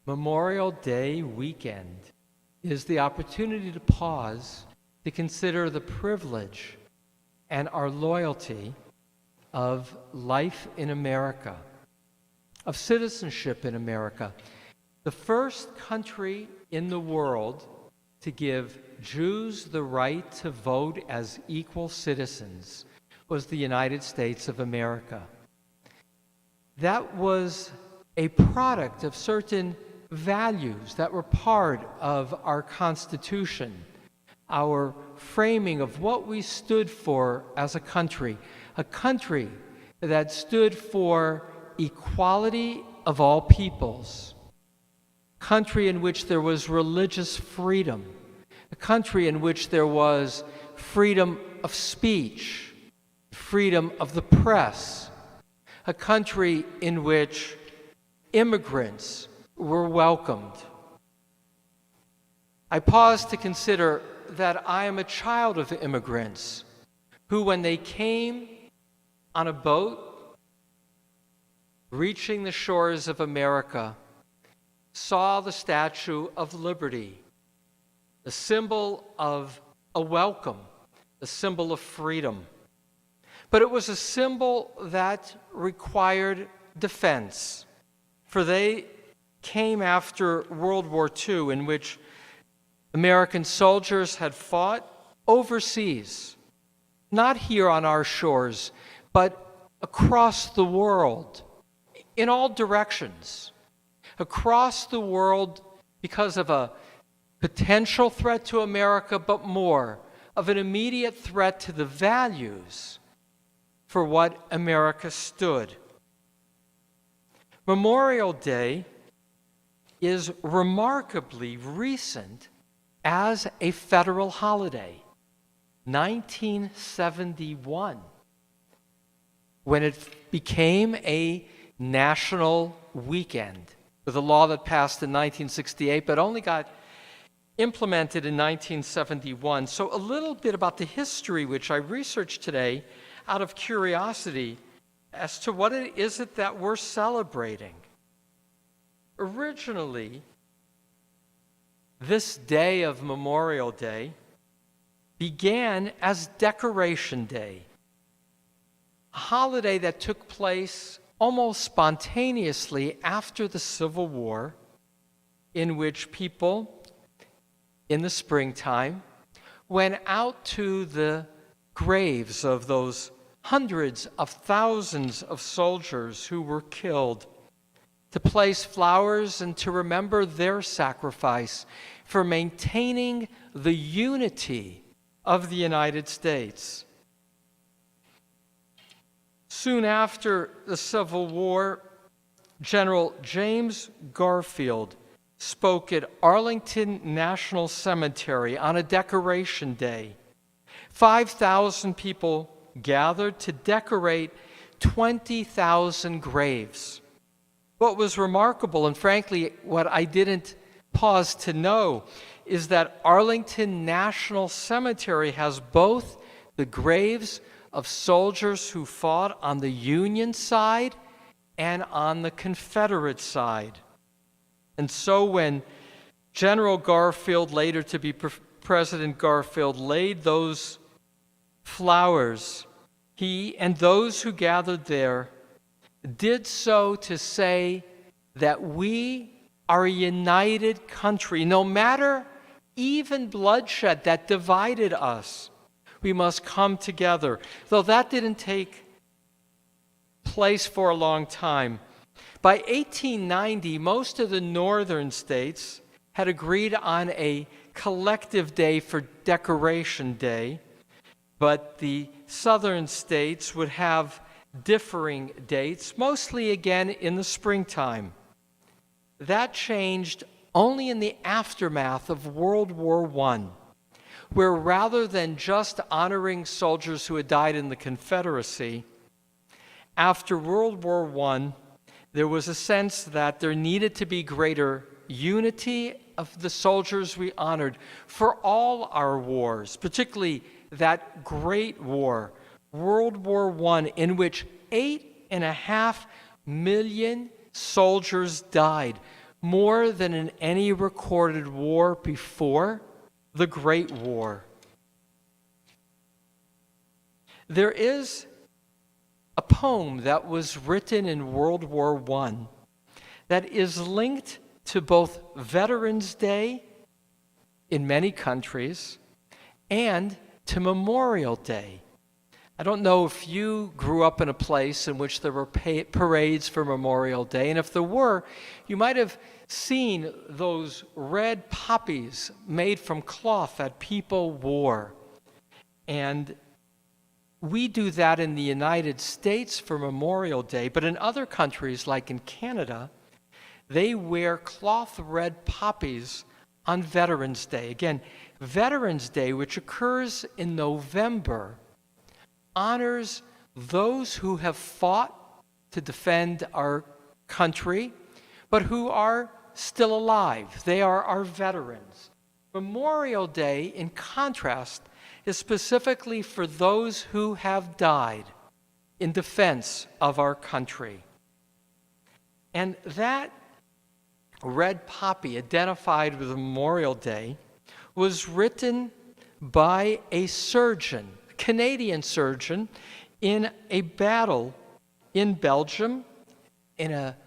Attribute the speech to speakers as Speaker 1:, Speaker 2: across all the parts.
Speaker 1: Memorial Day weekend is the opportunity to pause to consider the privilege and our loyalty of life in America, of citizenship in America. The first country in the world to give Jews the right to vote as equal citizens was the United States of America. That was a product of certain values that were part of our Constitution, our framing of what we stood for as a country that stood for equality of all peoples, a country in which there was religious freedom, a country in which there was freedom of speech, freedom of the press, a country in which immigrants were welcomed. I pause to consider that I am a child of immigrants who, when they came on a boat reaching the shores of America, saw the Statue of Liberty, the symbol of a welcome, a symbol of freedom. But it was a symbol that required defense, for they came after World War II, in which American soldiers had fought overseas, not here on our shores, but across the world, in all directions, across the world because of a potential threat to America, but more of an immediate threat to the values for what America stood. Memorial Day is remarkably recent as a federal holiday, 1971, when it became a national weekend with a law that passed in 1968 but only got implemented in 1971. So a little bit about the history, which I researched today out of curiosity as to what it is that we're celebrating. Originally, this day of Memorial Day began as Decoration Day, a holiday that took place almost spontaneously after the Civil War, in which people in the springtime went out to the graves of those hundreds of thousands of soldiers who were killed, to place flowers and to remember their sacrifice for maintaining the unity of the United States. Soon after the Civil War, General James Garfield spoke at Arlington National Cemetery on a Decoration Day. 5,000 people gathered to decorate 20,000 graves. What was remarkable, and frankly, what I didn't pause to know, is that Arlington National Cemetery has both the graves of soldiers who fought on the Union side and on the Confederate side. And so when General Garfield, later to be President Garfield, laid those flowers, he and those who gathered there did so to say that we are a united country. No matter even bloodshed that divided us, we must come together. Though that didn't take place for a long time. By 1890, most of the northern states had agreed on a collective day for Decoration Day, but the southern states would have differing dates, mostly again in the springtime. That changed only in the aftermath of World War I, where rather than just honoring soldiers who had died in the Confederacy, after World War I, there was a sense that there needed to be greater unity of the soldiers we honored for all our wars, particularly that great war, World War I, in which 8.5 million soldiers died, more than in any recorded war before the Great War. There is a poem that was written in World War I that is linked to both Veterans Day in many countries and to Memorial Day. I don't know if you grew up in a place in which there were parades for Memorial Day, and if there were, you might have seen those red poppies made from cloth that people wore. And we do that in the United States for Memorial Day, but in other countries, like in Canada, they wear cloth red poppies on Veterans Day. Again, Veterans Day, which occurs in November, honors those who have fought to defend our country, but who are still alive. They are our veterans. Memorial Day, in contrast, is specifically for those who have died in defense of our country. And that red poppy identified with Memorial Day was written by a surgeon, Canadian surgeon, in a battle in Belgium in a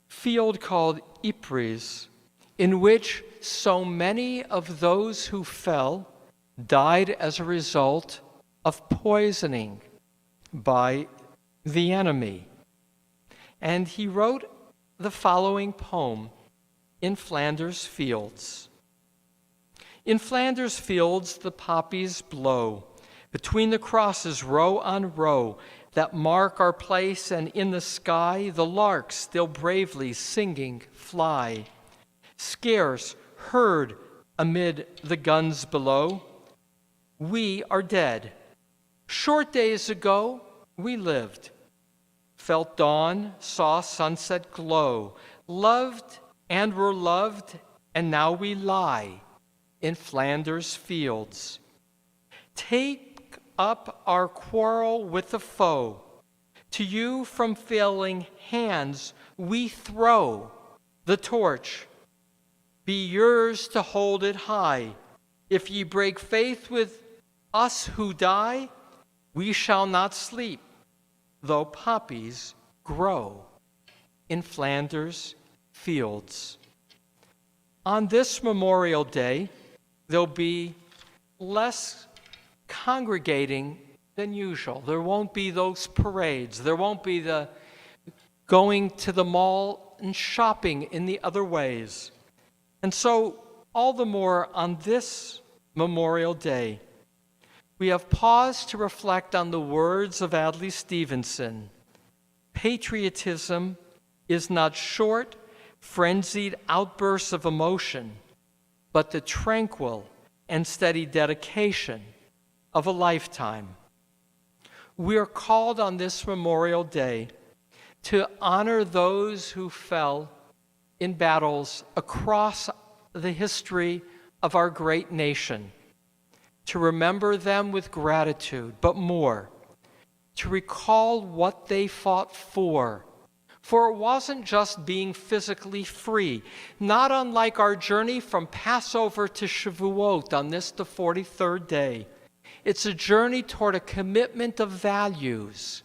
Speaker 1: field called Ypres, in which so many of those who fell died as a result of poisoning by the enemy. And he wrote the following poem, In Flanders Fields. In Flanders fields the poppies blow, between the crosses row on row that mark our place, and in the sky the larks still bravely singing fly. Scarce heard amid the guns below, we are dead. Short days ago we lived, felt dawn, saw sunset glow, loved and were loved, and now we lie in Flanders fields. Take up our quarrel with the foe. To you from failing hands we throw the torch. Be yours to hold it high. If ye break faith with us who die, we shall not sleep, though poppies grow in Flanders fields. On this Memorial Day, there'll be less congregating than usual. There won't be those parades. There won't be the going to the mall and shopping in the other ways. And so, all the more on this Memorial Day, we have paused to reflect on the words of Adlai Stevenson. Patriotism is not short, frenzied outbursts of emotion, but the tranquil and steady dedication of a lifetime. We are called on this Memorial Day to honor those who fell in battles across the history of our great nation, to remember them with gratitude, but more, to recall what they fought for. For it wasn't just being physically free, not unlike our journey from Passover to Shavuot on this, the 43rd day. It's a journey toward a commitment of values.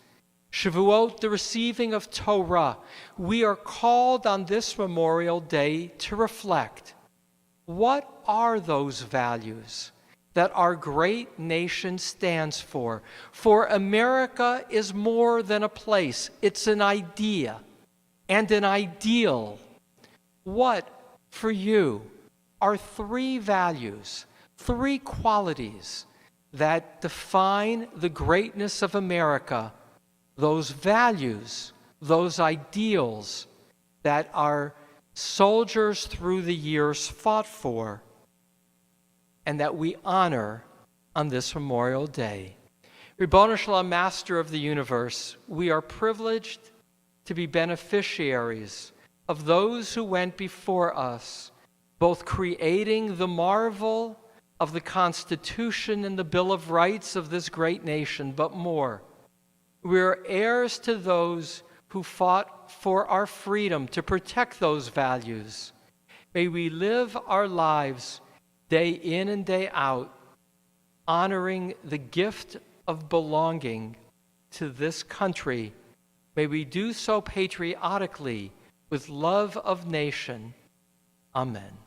Speaker 1: Shavuot, the receiving of Torah. We are called on this Memorial Day to reflect. What are those values that our great nation stands for? For America is more than a place. It's an idea and an ideal. What, for you, are three values, three qualities that define the greatness of America, those values, those ideals that our soldiers through the years fought for, and that we honor on this Memorial Day? Ribono Shalom, Master of the universe, we are privileged to be beneficiaries of those who went before us, both creating the marvel of the Constitution and the Bill of Rights of this great nation, but more. We are heirs to those who fought for our freedom to protect those values. May we live our lives day in and day out, honoring the gift of belonging to this country. May we do so patriotically with love of nation. Amen.